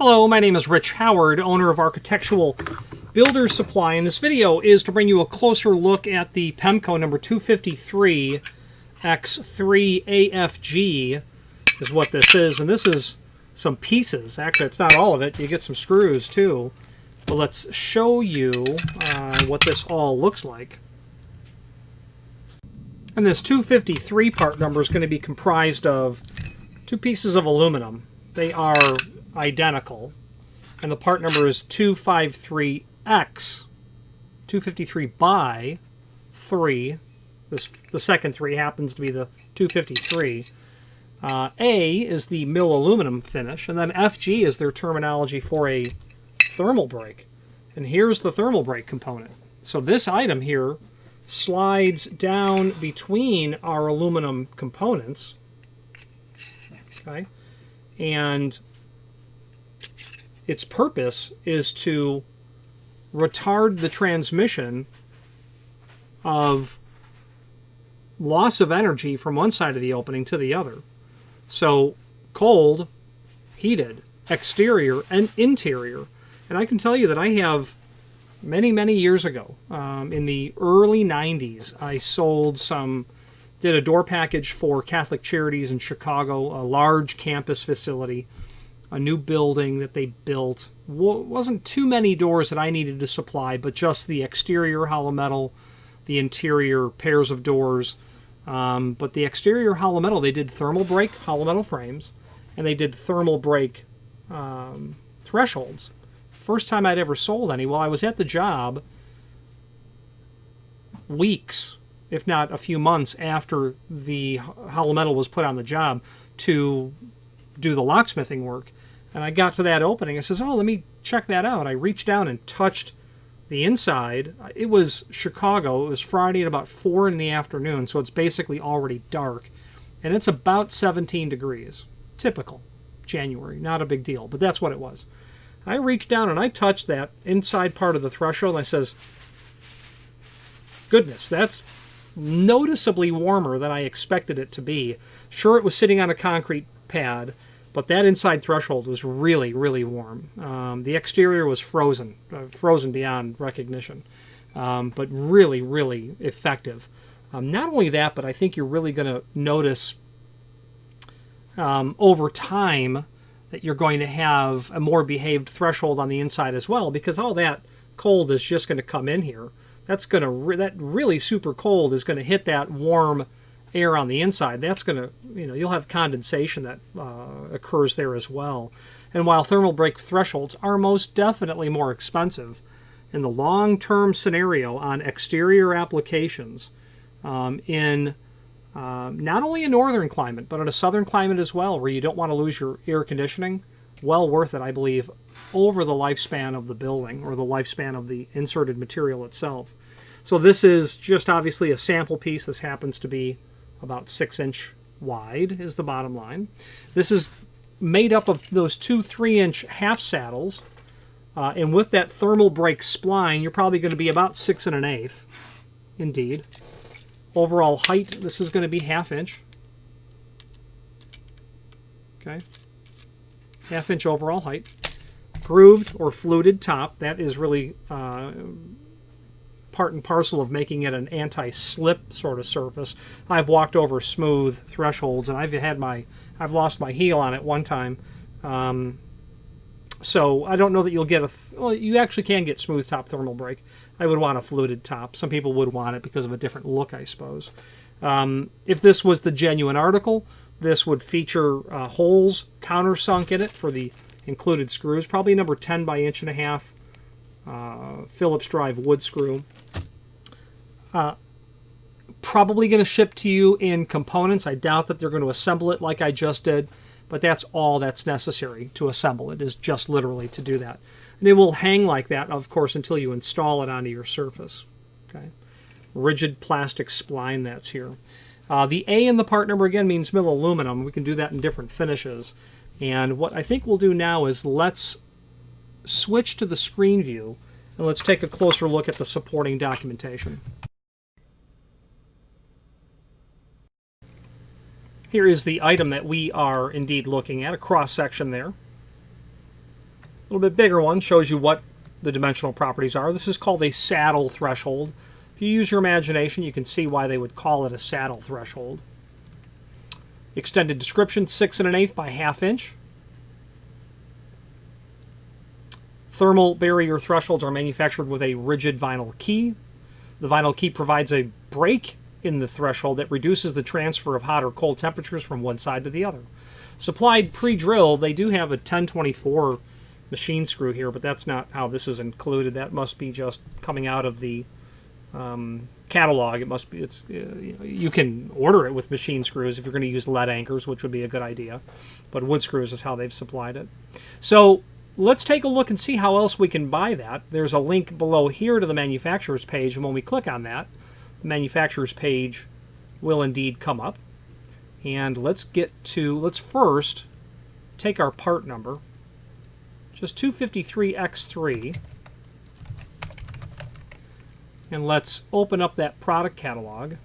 Hello, my name is Rich Howard, owner of Architectural Builder Supply, and this video is to bring you a closer look at the Pemko number 253X3AFG is what this is, and this is some pieces. Actually, it's not all of it. You get some screws too, but let's show you what this all looks like. And this 253 part number is going to be comprised of two pieces of aluminum. They are identical, and the part number is 253X, 253 by 3. The second 3 happens to be the 253. A is the mill aluminum finish, and then FG is their terminology for a thermal break. And here's the thermal break component. So this item here slides down between our aluminum components, okay, and its purpose is to retard the transmission of loss of energy from one side of the opening to the other. So cold, heated, exterior, and interior. And I can tell you that I have many years ago, in the early 90s, I did a door package for Catholic Charities in Chicago, a large campus facility, a new building that they built. Wasn't too many doors that I needed to supply, but just the exterior hollow metal, the interior pairs of doors. But the exterior hollow metal, they did thermal break hollow metal frames, and they did thermal break thresholds. First time I'd ever sold any. Well, I was at the job weeks, if not a few months after the hollow metal was put on the job to do the locksmithing work. And I got to that opening. I says, oh, let me check that out. I reached down and touched the inside. It was Chicago. It was Friday at about 4 in the afternoon, so it's basically already dark. And it's about 17 degrees. Typical. January. Not a big deal, but that's what it was. I reached down and I touched that inside part of the threshold, and I says, goodness, that's noticeably warmer than I expected it to be. Sure, it was sitting on a concrete pad, but that inside threshold was really warm. The exterior was frozen beyond recognition, but really effective. Not only that, but I think you're really going to notice over time that you're going to have a more behaved threshold on the inside as well, because all that cold is just going to come in here. That really super cold is going to hit that warm air on the inside. That's going to, you'll have condensation that occurs there as well. And while thermal break thresholds are most definitely more expensive, in the long-term scenario on exterior applications, in not only a northern climate, but in a southern climate as well, where you don't want to lose your air conditioning, well worth it, I believe, over the lifespan of the building or the lifespan of the inserted material itself. So this is just obviously a sample piece. This happens to be about 6-inch wide is the bottom line. This is made up of those two 3-inch half saddles, and with that thermal break spline, you're probably going to be about 6 1/8. Indeed. Overall height, this is going to be 1/2 inch. Okay. 1/2 inch overall height. Grooved or fluted top. That is really part and parcel of making it an anti-slip sort of surface. I've walked over smooth thresholds, and I've lost my heel on it one time. So I don't know that you'll get well, you actually can get smooth top thermal break. I would want a fluted top. Some people would want it because of a different look, I suppose. If this was the genuine article, this would feature holes countersunk in it for the included screws, probably number 10 by 1.5 Phillips drive wood screw. Probably going to ship to you in components. I doubt that they're going to assemble it like I just did, but that's all that's necessary to assemble it, is just literally to do that. And it will hang like that, of course, until you install it onto your surface. Okay, rigid plastic spline that's here. The A in the part number, again, means mill aluminum. We can do that in different finishes. And what I think we'll do now is let's switch to the screen view, and let's take a closer look at the supporting documentation. Here is the item that we are indeed looking at, a cross-section there. little bit bigger one shows you what the dimensional properties are. This is called a saddle threshold. If you use your imagination, you can see why they would call it a saddle threshold. Extended description, 6 1/8 by 1/2 inch. Thermal barrier thresholds are manufactured with a rigid vinyl key. The vinyl key provides a break in the threshold that reduces the transfer of hot or cold temperatures from one side to the other. Supplied pre-drill, they do have a 1024 machine screw here, but that's not how this is included. That must be just coming out of the catalog. It must be. You can order it with machine screws if you're going to use lead anchors, which would be a good idea. But wood screws is how they've supplied it. So let's take a look and see how else we can buy that. There's a link below here to the manufacturer's page, and when we click on that, the manufacturer's page will indeed come up. And let's first take our part number, just 253X3, and let's open up that product catalog.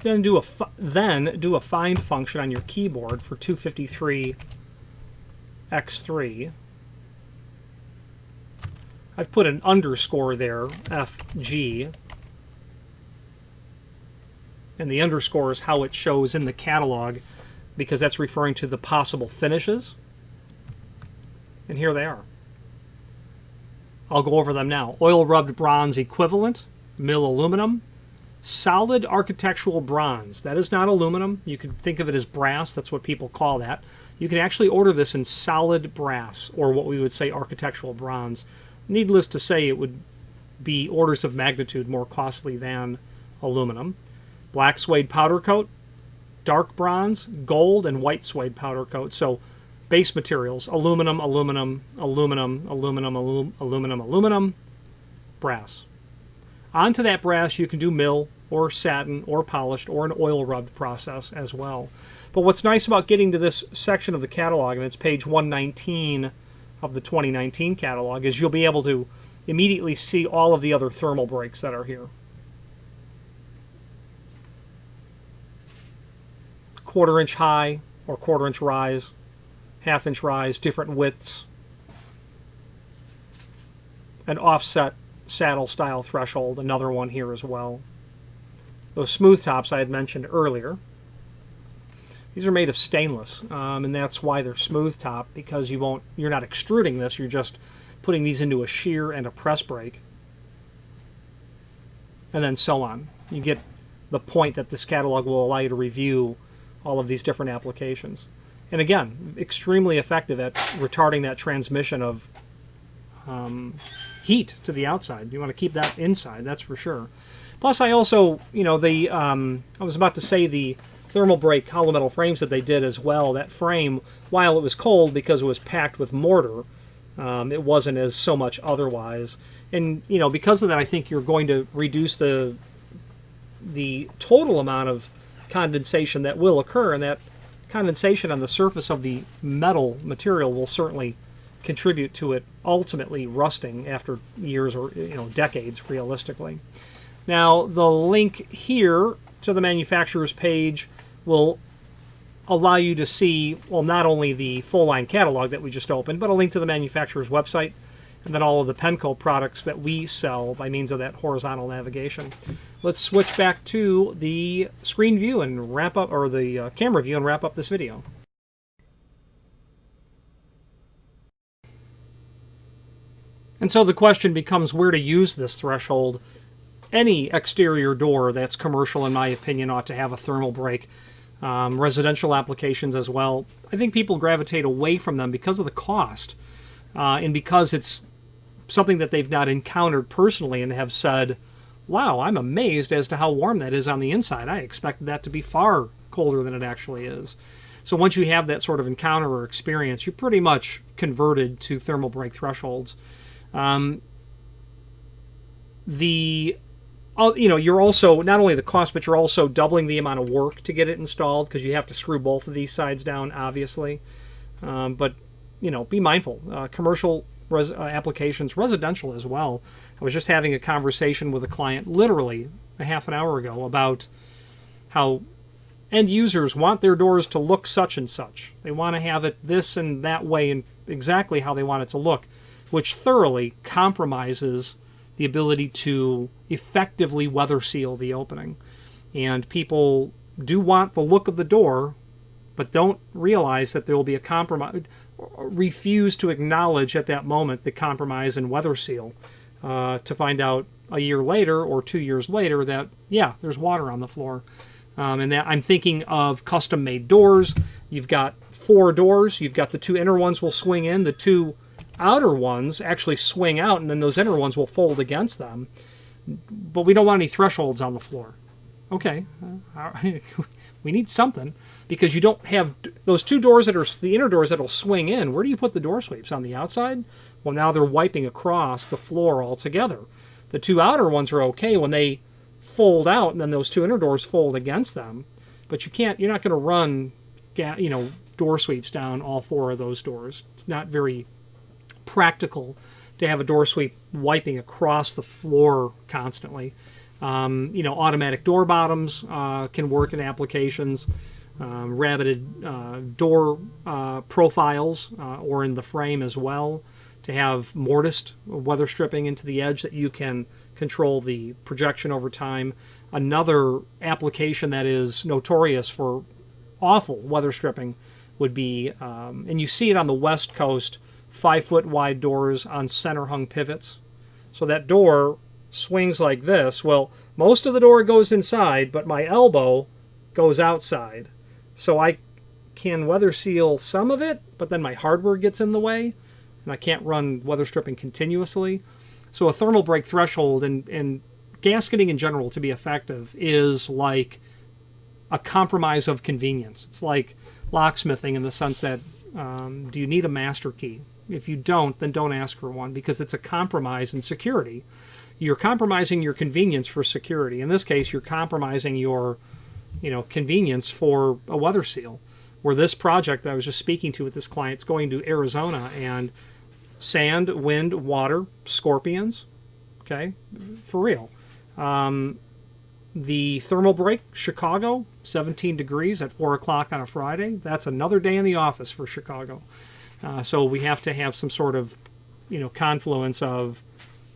Then do a find function on your keyboard for 253X3. I've put an underscore there, FG. And the underscore is how it shows in the catalog, because that's referring to the possible finishes. And here they are. I'll go over them now. Oil rubbed bronze equivalent, mill aluminum, solid architectural bronze. That is not aluminum. You can think of it as brass. That's what people call that. You can actually order this in solid brass, or what we would say architectural bronze. Needless to say, it would be orders of magnitude more costly than aluminum. Black suede powder coat, dark bronze, gold, and white suede powder coat. So base materials: aluminum, aluminum, aluminum, aluminum, aluminum, aluminum, brass. Onto that brass you can do mill or satin or polished or an oil rubbed process as well. But what's nice about getting to this section of the catalog, and it's page 119 of the 2019 catalog, is you'll be able to immediately see all of the other thermal breaks that are here. 1/4 inch high or 1/4 inch rise, 1/2 inch rise, different widths, an offset saddle style threshold, another one here as well. Those smooth tops I had mentioned earlier, these are made of stainless, and that's why they're smooth top, because you're not extruding this, you're just putting these into a shear and a press brake, and then so on. You get the point that this catalog will allow you to review all of these different applications. And again, extremely effective at retarding that transmission of heat to the outside. You want to keep that inside, that's for sure. Plus, I also, I was about to say the thermal break hollow metal frames that they did as well. That frame, while it was cold because it was packed with mortar, it wasn't as so much otherwise. And because of that, I think you're going to reduce the total amount of condensation that will occur, and that condensation on the surface of the metal material will certainly contribute to it ultimately rusting after years or decades, realistically. Now, the link here to the manufacturer's page will allow you to see, well, not only the full line catalog that we just opened, but a link to the manufacturer's website, and then all of the Pemko products that we sell by means of that horizontal navigation. Let's switch back to the screen view and wrap up, or the camera view, and wrap up this video. And so the question becomes where to use this threshold. Any exterior door that's commercial, in my opinion, ought to have a thermal break. Residential applications as well. I think people gravitate away from them because of the cost, and because it's something that they've not encountered personally and have said, wow, I'm amazed as to how warm that is on the inside. I expected that to be far colder than it actually is. So once you have that sort of encounter or experience, you're pretty much converted to thermal break thresholds. You're also, not only the cost, but you're also doubling the amount of work to get it installed, because you have to screw both of these sides down, obviously. But be mindful. Commercial applications, residential as well. I was just having a conversation with a client literally a half an hour ago about how end users want their doors to look such and such. They want to have it this and that way and exactly how they want it to look, which thoroughly compromises the ability to effectively weather seal the opening. And people do want the look of the door, but don't realize that there will be a compromise, refuse to acknowledge at that moment the compromise in weather seal, to find out a year later or 2 years later that, yeah, there's water on the floor. And that I'm thinking of custom-made doors. You've got 4 doors. You've got the 2 inner ones will swing in. The 2 outer ones actually swing out, and then those inner ones will fold against them. But we don't want any thresholds on the floor. Okay, we need something, because you don't have those 2 doors that are the inner doors that will swing in. Where do you put the door sweeps? On the outside? Well, now they're wiping across the floor altogether. The 2 outer ones are okay when they fold out, and then those 2 inner doors fold against them. But you're not going to run, door sweeps down all 4 of those doors. It's not very practical to have a door sweep wiping across the floor constantly. Automatic door bottoms can work in applications. Rabbited door profiles or in the frame as well, to have mortised weather stripping into the edge that you can control the projection over time. Another application that is notorious for awful weather stripping would be, and you see it on the West Coast, 5-foot wide doors on center hung pivots. So that door swings like this. Well, most of the door goes inside, but my elbow goes outside. So I can weather seal some of it, but then my hardware gets in the way, and I can't run weather stripping continuously. So a thermal break threshold and gasketing in general, to be effective, is like a compromise of convenience. It's like locksmithing in the sense that, do you need a master key? If you don't, then don't ask for one, because it's a compromise in security. You're compromising your convenience for security. In this case, you're compromising your convenience for a weather seal. Where this project that I was just speaking to with this client, it's going to Arizona, and sand, wind, water, scorpions, okay, for real. The thermal break, Chicago, 17 degrees at 4 o'clock on a Friday. That's another day in the office for Chicago. So we have to have some sort of, confluence of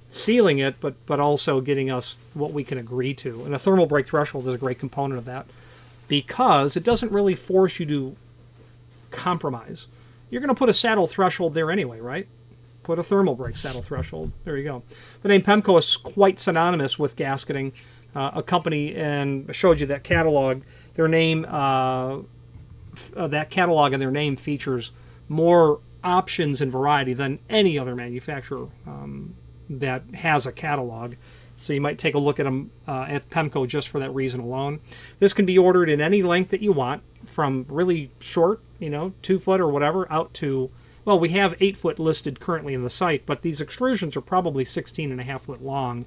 sealing it, but also getting us what we can agree to. And a thermal break threshold is a great component of that, because it doesn't really force you to compromise. You're going to put a saddle threshold there anyway, right? Put a thermal break saddle threshold. There you go. The name Pemko is quite synonymous with gasketing. A company, and I showed you that catalog. Their name, that catalog and their name features more options and variety than any other manufacturer that has a catalog. So you might take a look at them at Pemko just for that reason alone. This can be ordered in any length that you want, from really short, 2 foot or whatever, out to, well, we have 8 foot listed currently in the site, but these extrusions are probably 16.5 foot long,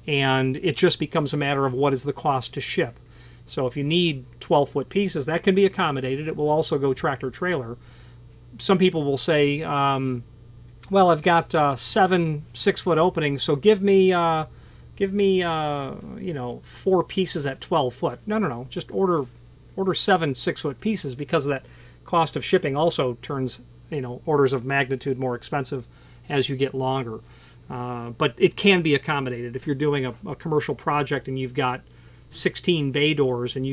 and it just becomes a matter of what is the cost to ship. So if you need 12 foot pieces, that can be accommodated. It will also go tractor trailer. Some people will say, well, I've got 7 6-foot openings, so give me 4 pieces at 12 foot. No. Just order 7 6-foot pieces, because of that cost of shipping also turns, orders of magnitude more expensive as you get longer. But it can be accommodated. If you're doing a commercial project and you've got 16 bay doors and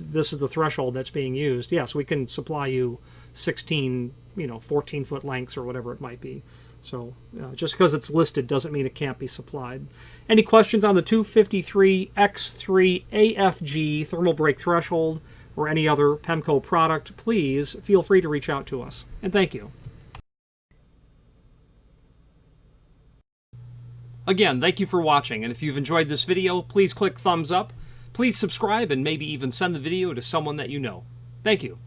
this is the threshold that's being used, yes, we can supply you 16, 14-foot lengths or whatever it might be. So just because it's listed doesn't mean it can't be supplied. Any questions on the 253X3AFG thermal break threshold or any other Pemko product, please feel free to reach out to us. And thank you. Again, thank you for watching, and if you've enjoyed this video, please click thumbs up. Please subscribe and maybe even send the video to someone that you know. Thank you.